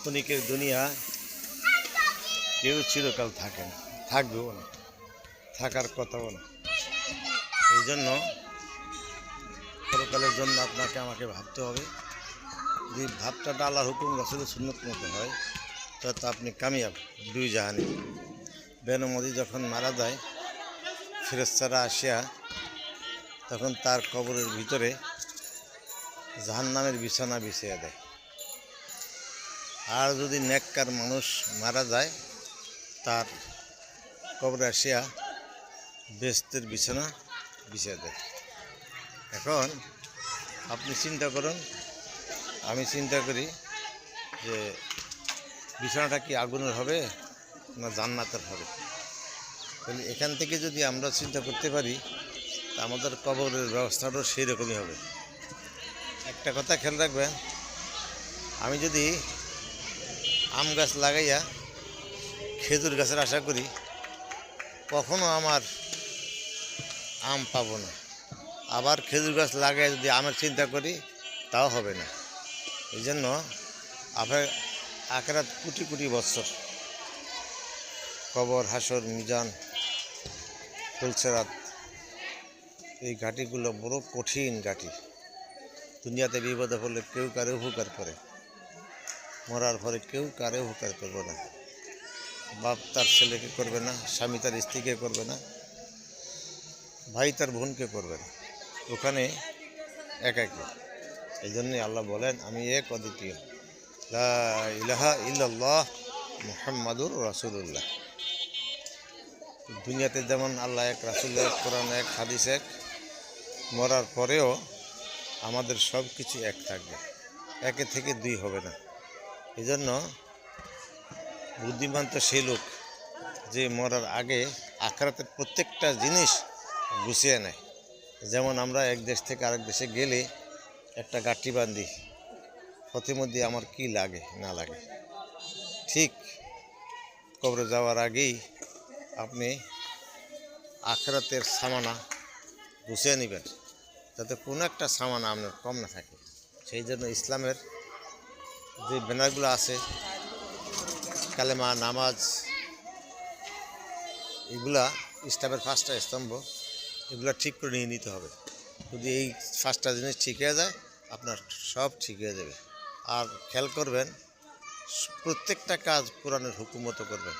ক্ষণিকের দুনিয়া, কেউ চিরকাল থাকে না, থাকবেও না, থাকার কথাও না। এই জন্য পরকালের জন্য আপনাকে আমাকে ভাবতে হবে। যদি ভাবটাটা আল্লাহর হুকুম রাসূলের সুন্নত মতো হয় তো আপনি কামিয়াব দুই জাহানে। বেনমাজি যখন মারা যায়, ফেরেশতারা আসিয়া তখন তার কবরের ভিতরে জাহান্নামের বিছানা বিছিয়ে দেয়। আর যদি নেককার মানুষ মারা যায়, তার কবরে আসিয়া বেহেশতের বিছানা বিছিয়ে দেয়। এখন আপনি চিন্তা করুন, আমি চিন্তা করি যে বিছানাটা কি আগুনের হবে না জান্নাতের হবে। তাহলে এখান থেকে যদি আমরা চিন্তা করতে পারি, তা আমাদের কবরের ব্যবস্থাটাও সেই রকমই হবে। একটা কথা খেয়াল রাখবেন, আমি যদি আম গাছ লাগাইয়া খেজুর গাছের আশা করি, কখনো আমার আম পাবো না। আবার খেজুর গাছ লাগাই যদি আমের চিন্তা করি, তাও হবে না। এই জন্য আপনার আখেরাত কোটি কোটি বৎসর, কবর, হাসর, মিজান, ফুলসেরাত, এই ঘাটিগুলো বড় কঠিন ঘাটি। দুনিয়াতে বিপদে পড়লে কেউ কারো উপকার করে, মরার পরে কেউ কারো উপকার করবে না। বাপ তার ছেলেকে করবে না, স্বামী তার স্ত্রীকে করবে না, ভাই তার বোনকে করবে না, ওখানে একাকী। এই জন্যই আল্লাহ বলেন, আমি এক অদ্বিতীয়, লা ইলাহা ইল্লাল্লাহ মুহাম্মাদুর রাসূলুল্লাহ। দুনিয়াতে যেমন আল্লাহ এক, রাসূল এক, কোরআন এক, হাদিস এক, মরার পরেও আমাদের সব কিছু এক থাকবে, একে থেকে দুই হবে না। এই জন্য বুদ্ধিমান তো সেই লোক যে মরার আগে আখিরাতের প্রত্যেকটা জিনিস গুছিয়ে নেয়। যেমন আমরা এক দেশ থেকে আরেক দেশে গেলে একটা গাঁট্টি বান্ধি, প্রতিমধ্যে আমার কি লাগে না লাগে, ঠিক কবরে যাওয়ার আগেই আপনি আখিরাতের সামানা গুছিয়ে নেবেন, যাতে কোনো একটা সামানা আপনার কম না থাকে। সেই জন্য ইসলামের যে ব্যানারগুলো আছে, কালেমা, নামাজ, এগুলা ইসলামের 5টা স্তম্ভ, এগুলো ঠিক করে নিয়ে নিতে হবে। যদি এই 5টা জিনিস ঠিক হয়ে যায়, আপনার সব ঠিক হয়ে যাবে। আর খেয়াল করবেন, প্রত্যেকটা কাজ কোরআনের হুকুম মতো করবেন।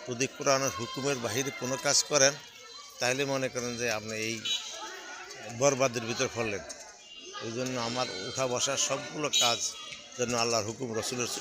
যদি কোরআনের হুকুমের বাহিরে কোনো কাজ করেন, তাহলে মনে করেন যে আপনি এই বরবাদের ভিতর পড়লেন। ওই জন্য আমার উঠা বসার সবগুলো কাজ যেন আল্লাহর হুকুম, রাসূলের